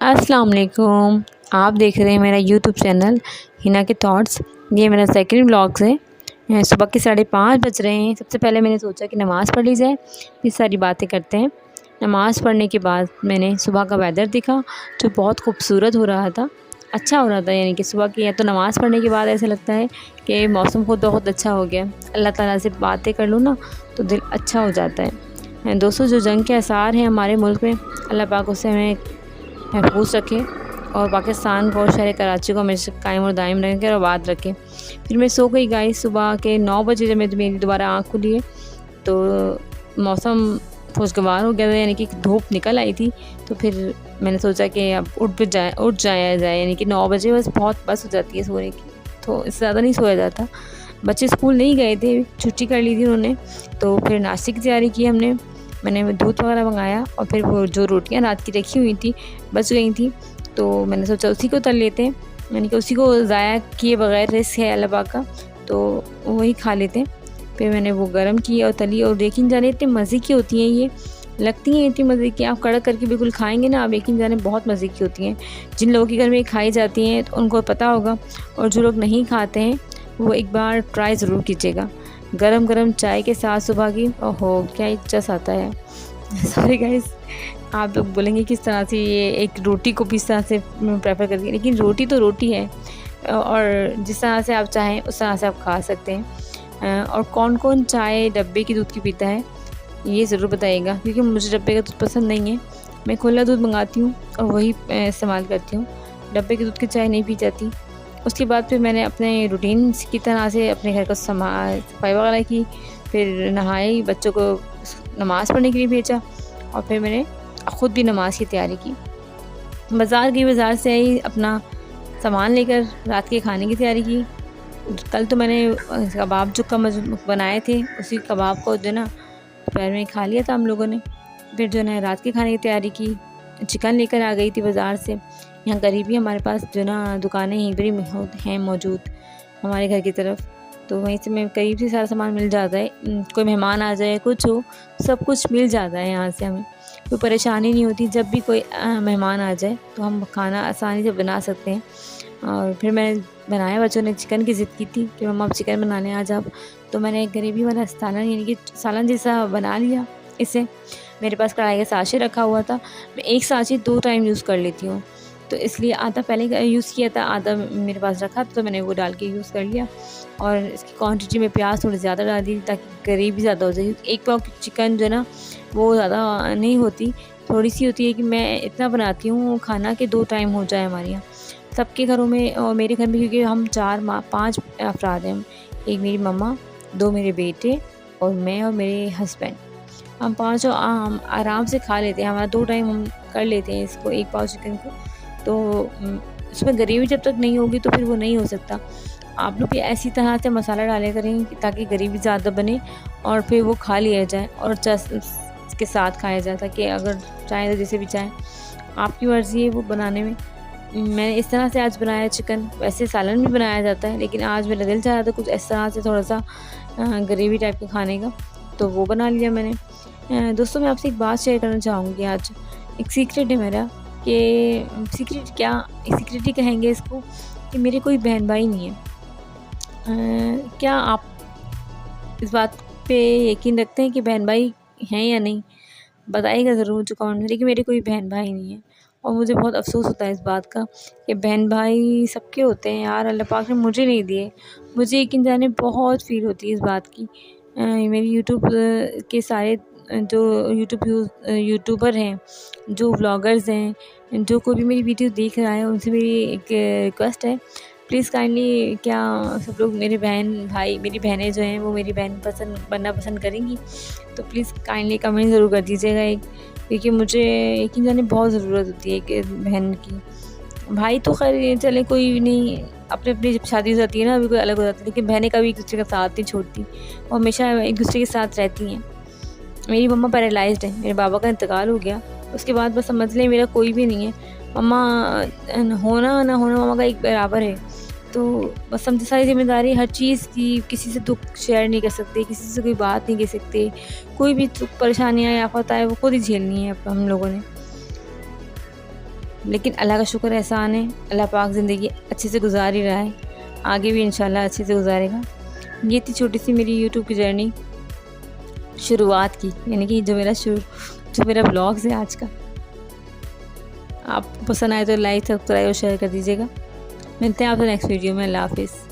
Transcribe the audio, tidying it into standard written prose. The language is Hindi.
अस्सलाम वालेकुम। आप देख रहे हैं मेरा यूट्यूब चैनल हिना के थॉट्स। ये मेरा सेकंड व्लॉग्स है। सुबह के 5:30 बज रहे हैं। सबसे पहले मैंने सोचा कि नमाज़ पढ़ ली जाए, ये सारी बातें करते हैं। नमाज़ पढ़ने के बाद मैंने सुबह का वेदर देखा जो बहुत खूबसूरत हो रहा था, अच्छा हो रहा था। यानी कि सुबह की या तो नमाज़ पढ़ने के बाद ऐसा लगता है कि मौसम खुद बहुत अच्छा हो गया। अल्लाह ताला से बातें कर लूँ ना तो दिल अच्छा हो जाता है। दोस्तों, जो जंग के आसार हैं हमारे मुल्क में, अल्लाह पाक उससे हमें महफूज रखे और पाकिस्तान को और शहर कराची को हमेशा कायम और दायम रखे और आबाद रखे। फिर मैं सो गई गाइस। सुबह के 9 बजे जब मेरी दोबारा आँख खुली है तो मौसम खुशगवार हो गया था, यानी कि धूप निकल आई थी। तो फिर मैंने सोचा कि अब उठ जाया जाए, यानी कि 9 बजे बस हो जाती है सोने की, तो इससे ज़्यादा नहीं सोया जाता। बच्चे स्कूल नहीं गए थे, छुट्टी कर ली थी उन्होंने। तो फिर नाश्ते की तैयारी की मैंने दूध वगैरह मंगाया और फिर वो जो रोटियां रात की रखी हुई थी बच गई थी, तो मैंने सोचा उसी को तल लेते हैं, यानी कि उसी को ज़ाया किए बगैर रिस्क है अल्लाह पाक का, तो वही खा लेते हैं। फिर मैंने वो गर्म की और तली, और यकीन जाने इतने मज़े की होती हैं, ये लगती हैं इतनी मज़े की। आप कड़क करके बिल्कुल खाएंगे ना, आप यकीन जाने बहुत मज़े की होती हैं। जिन लोगों के घर में खाई जाती हैं तो उनको पता होगा, और जो लोग नहीं खाते हैं वो एक बार ट्राई ज़रूर कीजिएगा। गरम गरम चाय के साथ सुबह की, ओहो क्या ही चस आता है। सॉरी गाइस, आप लोग बोलेंगे किस तरह से ये एक रोटी को भी इस तरह से प्रेफर करती है, लेकिन रोटी तो रोटी है, और जिस तरह से आप चाहें उस तरह से आप खा सकते हैं। और कौन कौन चाय डब्बे की दूध की पीता है ये ज़रूर बताइएगा, क्योंकि मुझे डब्बे का दूध पसंद नहीं है। मैं खुला दूध मंगाती हूँ और वही इस्तेमाल करती हूँ, डब्बे के दूध की चाय नहीं पी जाती। उसके बाद फिर मैंने अपने रूटीन की तरह से अपने घर को सफाई वगैरह की, फिर नहाई, बच्चों को नमाज़ पढ़ने के लिए भेजा, और फिर मैंने ख़ुद भी नमाज की तैयारी की। बाज़ार से आई, अपना सामान लेकर रात के खाने की तैयारी की। कल तो मैंने कबाब जो बनाए थे, उसी कबाब को जो ना दोपहर में खा लिया था हम लोगों ने। फिर जो ना रात के खाने की तैयारी की, चिकन लेकर आ गई थी बाज़ार से। यहाँ करीब ही हमारे पास जो ना दुकानें यहीं पर हैं मौजूद हमारे घर की तरफ, तो वहीं से मैं करीब से सारा सामान मिल जाता है। कोई मेहमान आ जाए, कुछ हो, सब कुछ मिल जाता है यहाँ से, हमें कोई परेशानी नहीं होती। जब भी कोई मेहमान आ जाए तो हम खाना आसानी से बना सकते हैं। और फिर मैंने बनाया, बच्चों ने चिकन की ज़िद की थी कि मम्मा आप चिकन बनाने आ जाओ, तो मैंने गरीबी वाला सालन, यानी कि सालन जैसा बना लिया इसे। मेरे पास कढ़ाई का साँचे रखा हुआ था, मैं एक साँचे 2 टाइम यूज़ कर लेती हूँ, तो इसलिए आधा पहले यूज़ किया था, आधा मेरे पास रखा था, तो मैंने वो डाल के यूज़ कर लिया। और इसकी क्वांटिटी में प्याज थोड़ी ज़्यादा डाल दी ताकि ग्रेवी ज़्यादा हो जाए। 1 पाव चिकन जो है ना वो ज़्यादा नहीं होती, थोड़ी सी होती है, कि मैं इतना बनाती हूँ खाना कि 2 टाइम हो जाए हमारे यहाँ सबके घरों में और मेरे घर में, क्योंकि हम 5 अफराद हैं। एक मेरी मम्मा, 2 मेरे बेटे और मैं और मेरे हस्बैंड, हम पाँचों आराम से खा लेते हैं। हमारा 2 टाइम हम कर लेते हैं इसको, 1 पाव चिकन को। तो उसमें ग्रेवी जब तक नहीं होगी तो फिर वो नहीं हो सकता। आप लोग भी ऐसी तरह से मसाला डाले करें ताकि ग्रेवी ज़्यादा बने और फिर वो खा लिया जाए और के साथ खाया जाए, ताकि अगर चाहें तो जैसे भी चाहें, आपकी मर्ज़ी है वो बनाने में। मैंने इस तरह से आज बनाया चिकन। वैसे सालन भी बनाया जाता है, लेकिन आज मेरा दिल चाह रहा था कुछ इस तरह से थोड़ा सा ग्रेवी टाइप का खाने का, तो वो बना लिया मैंने। दोस्तों, मैं आपसे एक बात शेयर करना चाहूँगी आज। एक सीक्रेट है मेरा, कि सीक्रेट ही कहेंगे इसको, कि मेरे कोई बहन भाई नहीं है। क्या आप इस बात पे यकीन रखते हैं कि बहन भाई हैं या नहीं? बताइएगा ज़रूर मुझे कमेंट में। लेकिन मेरे कोई बहन भाई नहीं है, और मुझे बहुत अफ़सोस होता है इस बात का कि बहन भाई सबके होते हैं यार, अल्लाह पाक ने मुझे नहीं दिए। मुझे यकीन जाने बहुत फ़ील होती है इस बात की। मेरी यूट्यूब के सारे जो यूट्यूबर हैं, जो व्लॉगर्स हैं, जो कोई भी मेरी वीडियो देख रहा है, उनसे मेरी एक रिक्वेस्ट है, प्लीज़ काइंडली, क्या सब लोग मेरी बहनें जो हैं वो मेरी बहन बनना पसंद करेंगी? तो प्लीज़ काइंडली कमेंट ज़रूर कर दीजिएगा एक, क्योंकि मुझे यकीन जाने बहुत ज़रूरत होती है एक बहन की। भाई तो खैर चले कोई नहीं, अपनी जब शादी हो जाती है ना, अभी कोई अलग हो जाता है, लेकिन बहनें कभी एक दूसरे का साथ नहीं छोड़ती, वो हमेशा एक दूसरे के साथ रहती हैं। मेरी मम्मा पैरालाइज्ड है, मेरे बाबा का इंतकाल हो गया, उसके बाद बस समझ लें मेरा कोई भी नहीं है। मम्मा होना ना होना मम्मा का एक बराबर है, तो बस समझे सारी जिम्मेदारी हर चीज़ की, किसी से दुख शेयर नहीं कर सकते, किसी से कोई बात नहीं कह सकते, कोई भी दुख परेशानियाँ या आफत आए वो खुद ही झेलनी है हम लोगों ने। लेकिन अल्लाह का शुक्र एहसान है, अल्लाह पाक ज़िंदगी अच्छे से गुजार ही रहा है, आगे भी इंशाल्लाह अच्छे से गुजारेगा। ये थी छोटी सी मेरी यूट्यूब की जर्नी शुरुआत की, यानी कि जो मेरा ब्लॉग्स है आज का। आपको पसंद आए तो लाइक सब्सक्राइब और शेयर कर दीजिएगा। मिलते हैं आपसे नेक्स्ट वीडियो में। अल्लाह हाफिज़।